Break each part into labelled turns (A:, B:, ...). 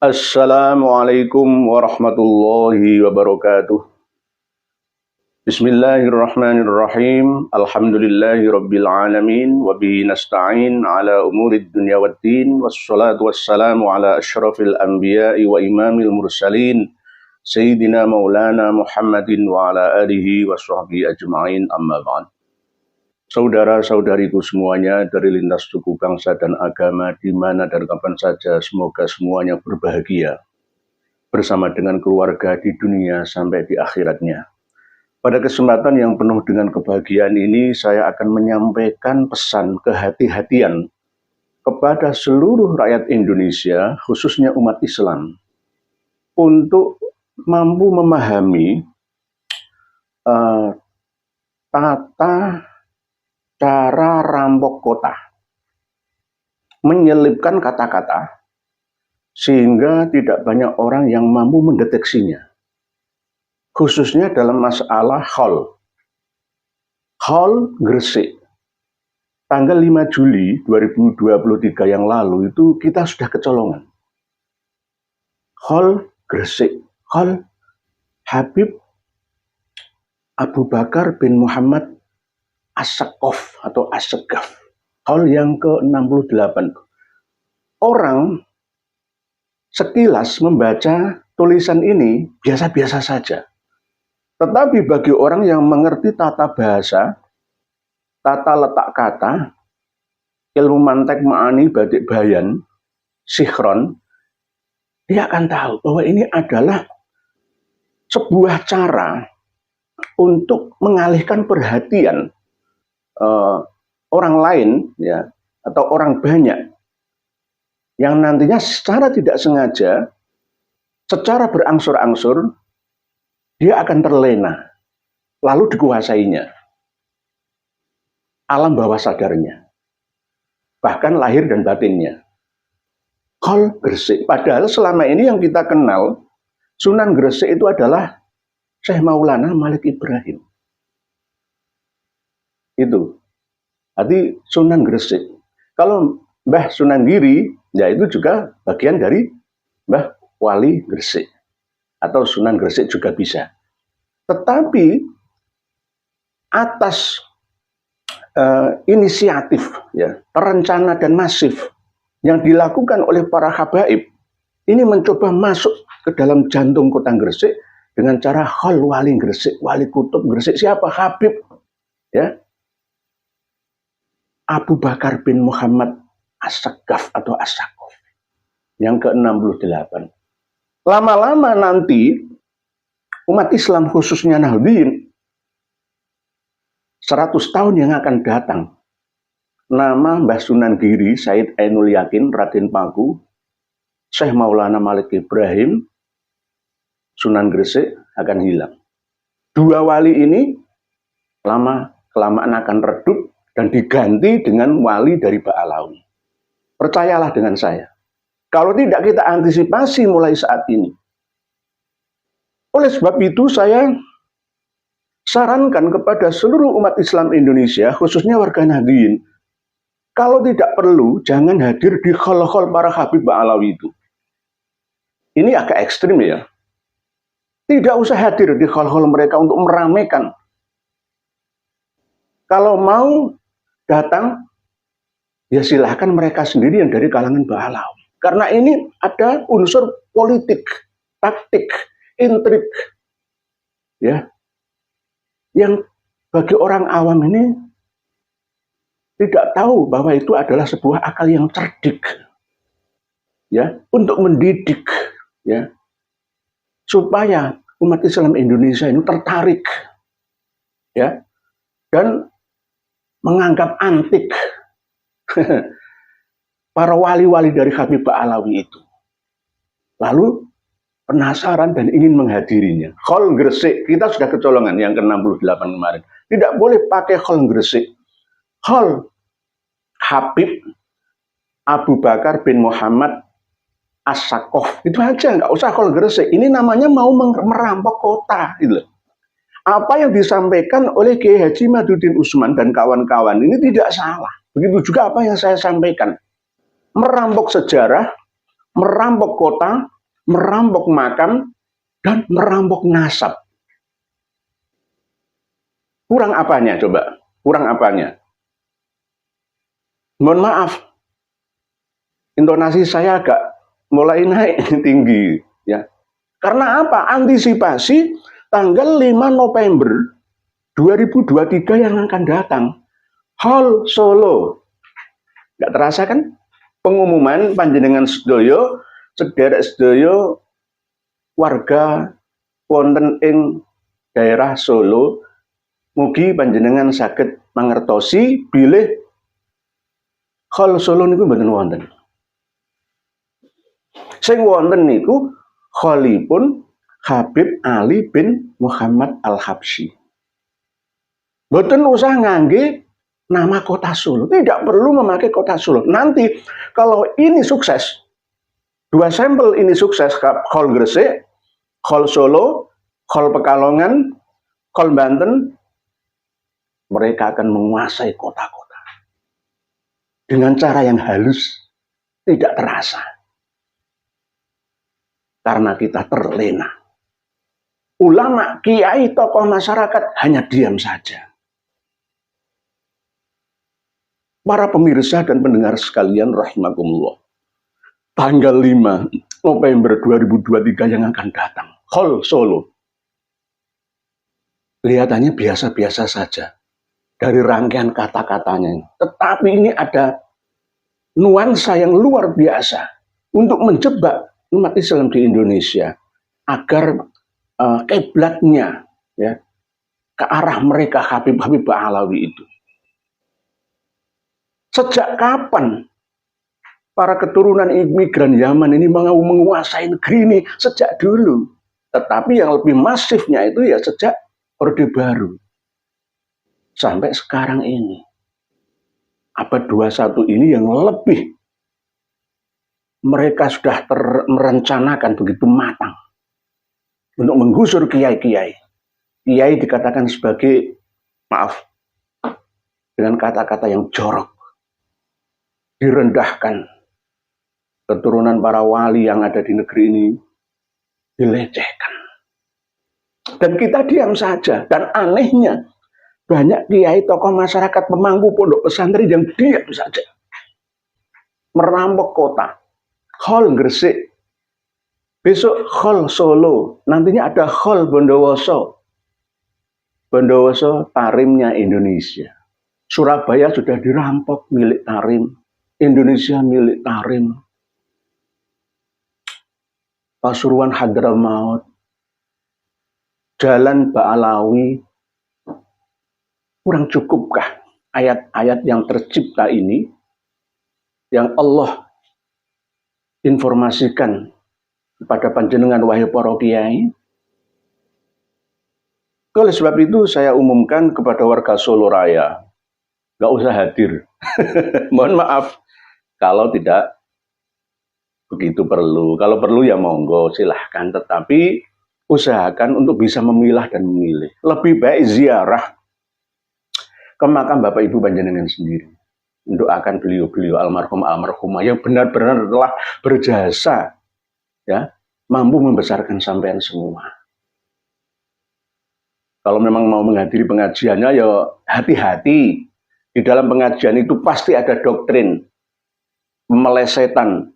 A: Assalamualaikum warahmatullahi wabarakatuh. Bismillahirrahmanirrahim. Alhamdulillahi rabbil alamin. Wabihi nasta'in ala umurid dunya waddin. Wassalatu wassalamu ala ashrafil anbiya'i wa imamil mursalin. Sayyidina maulana Muhammadin wa ala alihi wa sahbihi ajma'in, amma ba'd. Saudara-saudariku semuanya dari lintas suku, bangsa, dan agama, di mana dan kapan saja, semoga semuanya berbahagia bersama dengan keluarga di dunia sampai di akhiratnya. Pada kesempatan yang penuh dengan kebahagiaan ini, saya akan menyampaikan pesan kehati-hatian kepada seluruh rakyat Indonesia, khususnya umat Islam, untuk mampu memahami tata cara rampok kota, menyelipkan kata-kata sehingga tidak banyak orang yang mampu mendeteksinya, khususnya dalam masalah Hol Gresik. Tanggal 5 Juli 2023 yang lalu itu kita sudah kecolongan. Hol Gresik, Hol Habib Abu Bakar bin Muhammad As-Sakaf atau As-Segaf, Hol yang ke-68. Orang sekilas membaca tulisan ini biasa-biasa saja. Tetapi bagi orang yang mengerti tata bahasa, tata letak kata, ilmu mantek, ma'ani, badik bayan, sikhron, dia akan tahu bahwa ini adalah sebuah cara untuk mengalihkan perhatian orang lain, ya, atau orang banyak yang nantinya secara tidak sengaja, secara berangsur-angsur dia akan terlena, lalu dikuasainya alam bawah sadarnya, bahkan lahir dan batinnya. Hol Gresik, padahal selama ini yang kita kenal Sunan Gresik itu adalah Syekh Maulana Malik Ibrahim. Itu arti Sunan Gresik. Kalau Mbah Sunan Giri, ya itu juga bagian dari Mbah Wali Gresik atau Sunan Gresik juga bisa. Tetapi atas inisiatif, ya, terencana dan masif yang dilakukan oleh para habaib, ini mencoba masuk ke dalam jantung kota Gresik dengan cara Hol Wali Gresik, Wali Kutub Gresik. Siapa? Habib, ya, Abu Bakar bin Muhammad As-Segaf atau As-Sakaf yang ke-68. Lama-lama nanti umat Islam khususnya Nahdliyin 100 tahun yang akan datang, nama Mbah Sunan Giri, Said Ainul Yakin, Raden Paku, Syekh Maulana Malik Ibrahim, Sunan Gresik akan hilang. Dua wali ini lama-kelamaan akan redup dan diganti dengan wali dari Ba'alawi. Percayalah dengan saya. Kalau tidak kita antisipasi mulai saat ini. Oleh sebab itu saya sarankan kepada seluruh umat Islam Indonesia, khususnya warga Nahdliyin, kalau tidak perlu, jangan hadir di hol-hol para Habib Ba'alawi itu. Ini agak ekstrim, ya. Tidak usah hadir di hol-hol mereka untuk meramaikan. Kalau mau datang, ya silahkan mereka sendiri yang dari kalangan Ba'alawi. Karena ini ada unsur politik, taktik, intrik, ya, yang bagi orang awam ini tidak tahu bahwa itu adalah sebuah akal yang cerdik, ya, untuk mendidik, ya, supaya umat Islam Indonesia ini tertarik, ya, dan menganggap antik para wali-wali dari Habib Ba'alawi itu. Lalu penasaran dan ingin menghadirinya. Hol Gresik, kita sudah kecolongan yang ke-68 kemarin. Tidak boleh pakai Hol Gresik. Hol Habib Abu Bakar bin Muhammad As-Sakaf. Itu aja, nggak usah Hol Gresik. Ini namanya mau merampok kota, gitu. Apa yang disampaikan oleh Kiai Haji Madudin Usman dan kawan-kawan ini tidak salah. Begitu juga apa yang saya sampaikan. Merampok sejarah, merampok kota, merampok makam, dan merampok nasab. Kurang apanya coba? Kurang apanya? Mohon maaf, intonasi saya agak mulai naik tinggi ya. Karena apa? Antisipasi tanggal 5 November 2023 yang akan datang. Hall Solo. Nggak terasa kan? Pengumuman panjenengan sedaya, sederek sedaya warga wonten ing daerah Solo, mugi panjenengan saged mangertosi bilih Hall Solo niku mboten wonten. Sing wonten niku Khalipun Habib Ali bin Muhammad Al-Habsyi. Mboten usah ngangge nama kota Solo, tidak perlu memakai kota Solo. Nanti kalau ini sukses, 2 sampel ini sukses, Hall Gresik, Hall Solo, Hall Pekalongan, Hall Banten, mereka akan menguasai kota-kota dengan cara yang halus, tidak terasa. Karena kita terlena. Ulama, kiai, tokoh masyarakat hanya diam saja. Para pemirsa dan pendengar sekalian rahimakumullah. Tanggal 5 November 2023 yang akan datang, Hall Solo. Kelihatannya biasa-biasa saja dari rangkaian kata-katanya. Tetapi ini ada nuansa yang luar biasa untuk menjebak umat Islam di Indonesia agar kiblatnya ya ke arah mereka Habib-Habib Ba'alawi itu. Sejak kapan para keturunan imigran Yaman ini mau menguasai negeri ini? Sejak dulu. Tetapi yang lebih masifnya itu ya sejak Orde Baru. Sampai sekarang ini. Abad 21 ini yang lebih mereka sudah merencanakan begitu matang untuk menggusur kiai-kiai. Kiai dikatakan sebagai, maaf, dengan kata-kata yang jorok, direndahkan. Keturunan para wali yang ada di negeri ini dilecehkan. Dan kita diam saja. Dan anehnya, banyak kiai tokoh masyarakat pemangku pondok pesantren yang diam saja. Merampok kota. Hall Gresik, besok Hall Solo, nantinya ada Hall Bondowoso. Bondowoso tarimnya Indonesia. Surabaya sudah dirampok milik Tarim, Indonesia milik Tarim. Pasuruan Hadramaut, Jalan Ba'alawi. Kurang cukupkah ayat-ayat yang tercipta ini yang Allah informasikan kepada panjenengan wahai para kiai? Oleh sebab itu saya umumkan kepada warga Solo Raya, gak usah hadir. Mohon maaf kalau tidak begitu perlu. Kalau perlu ya monggo silahkan, tetapi usahakan untuk bisa memilah dan memilih. Lebih baik ziarah ke makam Bapak Ibu panjenengan sendiri. Mendoakan beliau-beliau almarhumah yang benar-benar telah berjasa, ya, mampu membesarkan sampean semua. Kalau memang mau menghadiri pengajiannya, ya hati-hati. Di dalam pengajian itu pasti ada doktrin pemelesetan,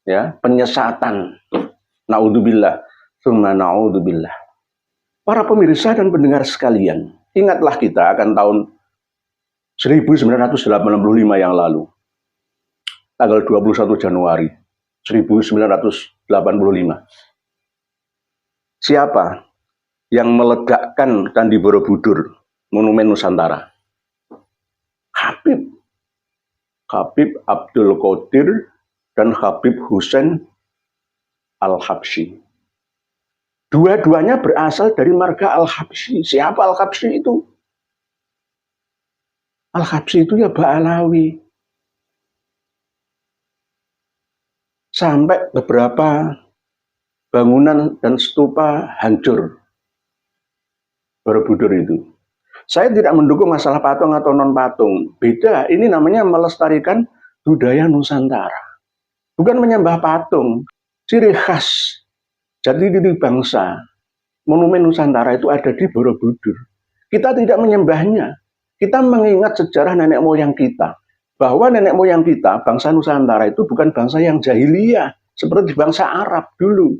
A: ya, penyesatan. Naudzubillah, tsumma naudzubillah. Para pemirsa dan pendengar sekalian, ingatlah kita akan tahun 1985 yang lalu, tanggal 21 Januari 1985. Siapa yang meledakkan Candi Borobudur, Monumen Nusantara? Habib Abdul Qadir dan Habib Husain Al-Habsyi. Dua-duanya berasal dari marga Al-Habsyi. Siapa Al-Habsyi itu? Al-Habsyi itu ya Ba'alawi. Sampai beberapa bangunan dan stupa hancur Borobudur itu. Saya tidak mendukung masalah patung atau non-patung. Beda, ini namanya melestarikan budaya Nusantara. Bukan menyembah patung. Ciri khas jati diri bangsa, Monumen Nusantara itu ada di Borobudur. Kita tidak menyembahnya. Kita mengingat sejarah nenek moyang kita. Bahwa nenek moyang kita, bangsa Nusantara itu bukan bangsa yang jahiliyah. Seperti bangsa Arab dulu.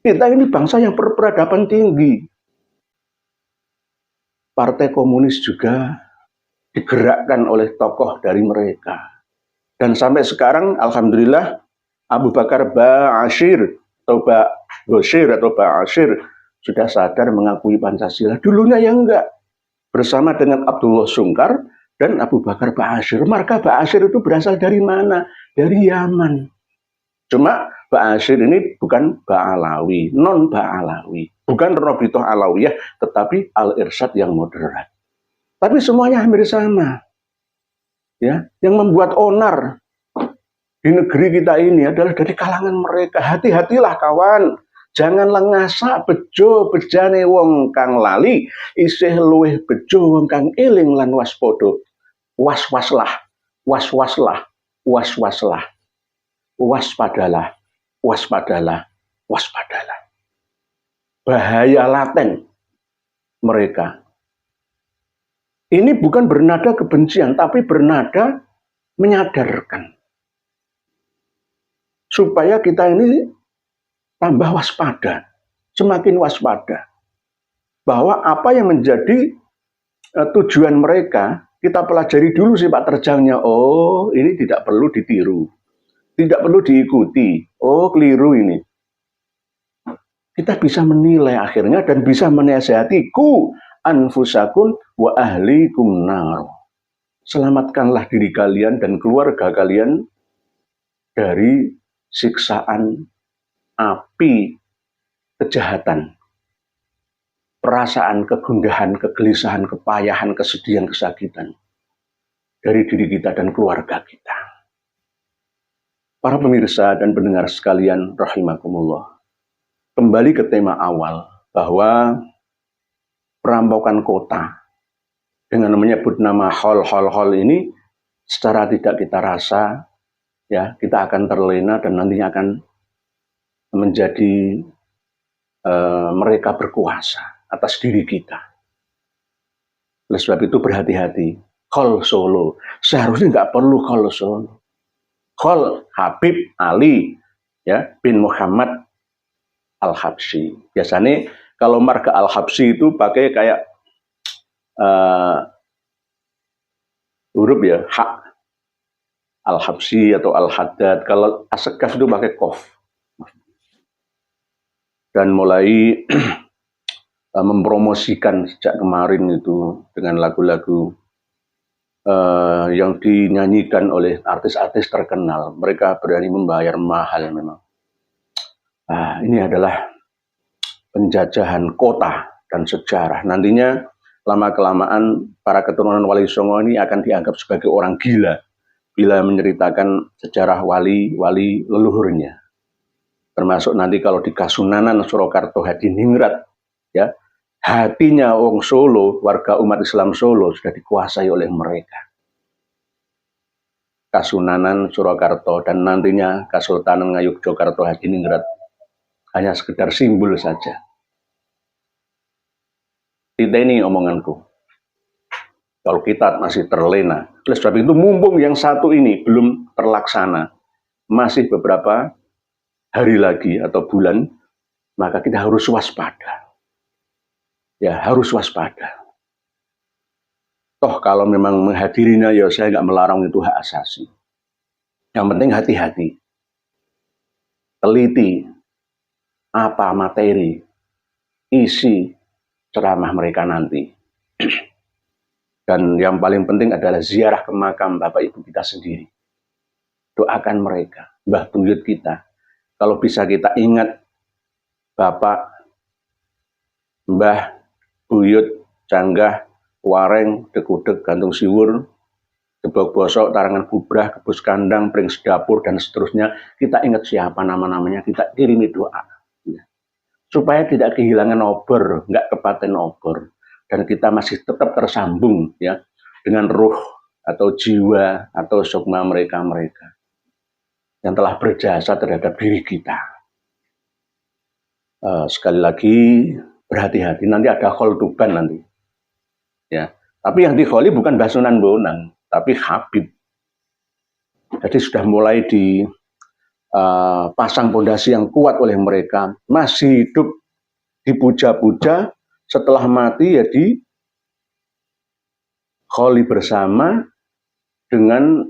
A: Kita ini bangsa yang berperadaban tinggi. Partai Komunis juga digerakkan oleh tokoh dari mereka. Dan sampai sekarang, alhamdulillah, Abu Bakar Ba'asyir atau Ba'asyir sudah sadar mengakui Pancasila. Dulunya yang enggak. Bersama dengan Abdullah Sungkar dan Abu Bakar Ba'asyir. Marga Ba'asyir itu berasal dari mana? Dari Yaman. Cuma Ba'asyir ini bukan Ba'alawi, non Ba'alawi. Bukan Robitoh Alawiyah, tetapi Al-Irsyad yang moderat. Tapi semuanya hampir sama. Ya, yang membuat onar di negeri kita ini adalah dari kalangan mereka. Hati-hatilah kawan. Jangan lengasa bejo bejane wong kang lali, isih luwih bejo wong kang eling lan waspada. Was-waslah, was-waslah, was-waslah. Waspadalah, waspadalah, waspadalah. Bahaya laten mereka. Ini bukan bernada kebencian, tapi bernada menyadarkan. Supaya kita ini tambah waspada, semakin waspada. Bahwa apa yang menjadi tujuan mereka, kita pelajari dulu sepak terjangnya. Oh, ini tidak perlu ditiru. Tidak perlu diikuti. Oh, keliru ini. Kita bisa menilai akhirnya dan bisa menasihati ku anfusakum wa ahlikum nar. Selamatkanlah diri kalian dan keluarga kalian dari siksaan api kejahatan, perasaan kegundahan, kegelisahan, kepayahan, kesedihan, kesakitan dari diri kita dan keluarga kita. Para pemirsa dan pendengar sekalian rahimakumullah, kembali ke tema awal bahwa perampokan kota dengan menyebut nama hol ini secara tidak kita rasa, ya, kita akan terlena dan nantinya akan menjadi mereka berkuasa atas diri kita. Oleh sebab itu berhati-hati. Khol Solo, seharusnya nggak perlu Khol Solo. Khol Habib Ali, ya, bin Muhammad Al-Habsyi. Biasanya kalau marga Al-Habsyi itu pakai kayak huruf ya, hak Al-Habsyi atau Al-Haddad. Kalau Asegaf itu pakai kof. Dan mulai mempromosikan sejak kemarin itu dengan lagu-lagu yang dinyanyikan oleh artis-artis terkenal. Mereka berani membayar mahal memang. Ini adalah penjajahan kota dan sejarah. Nantinya lama-kelamaan para keturunan Wali Songo ini akan dianggap sebagai orang gila bila menceritakan sejarah wali-wali leluhurnya. Termasuk nanti kalau di Kasunanan Surakarta Hadiningrat, ya, hatinya wong Solo, warga umat Islam Solo sudah dikuasai oleh mereka. Kasunanan Surakarta dan nantinya Kasultanan Ngayogyakarta Hadiningrat hanya sekedar simbol saja. Ini omonganku. Kalau kita masih terlena, oleh sebab itu mumpung yang satu ini belum terlaksana, masih beberapa hari lagi atau bulan, maka kita harus waspada. Ya, harus waspada. Toh kalau memang menghadirinya, ya saya nggak melarang, itu hak asasi. Yang penting hati-hati. Teliti apa materi, isi ceramah mereka nanti. Dan yang paling penting adalah ziarah ke makam Bapak Ibu kita sendiri. Doakan mereka, Mbah Buyut kita. Kalau bisa kita ingat Bapak, Mbah Buyut, Canggah, Wareng, Dekudek, Gantung Siwur, Gebok Bosok, Tarangan Bubrah, Kebus Kandang, Pring Sedapur, dan seterusnya. Kita ingat siapa nama-namanya, kita kirimi doa. Ya. Supaya tidak kehilangan obor, nggak kepaten obor. Dan kita masih tetap tersambung, ya, dengan ruh atau jiwa atau sukma mereka-mereka. yang telah berjasa terhadap diri kita. Sekali lagi berhati-hati, nanti ada khultuban nanti. Ya, tapi yang dikholi bukan Mbah Sunan Bonang, tapi Habib. Jadi sudah mulai dipasang pondasi yang kuat oleh mereka. Masih hidup dipuja-puja, setelah mati ya dikholi bersama dengan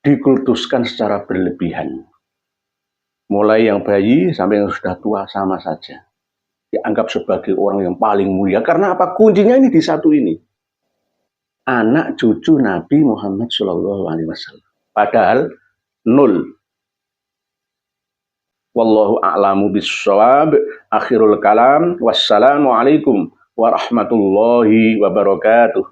A: dikultuskan secara berlebihan. Mulai yang bayi sampai yang sudah tua sama saja. Dianggap sebagai orang yang paling mulia. Karena apa? Kuncinya ini di satu ini. Anak cucu Nabi Muhammad SAW. Padahal nol. Wallahu a'lamu bissawab. Akhirul kalam. Wassalamualaikum warahmatullahi wabarakatuh.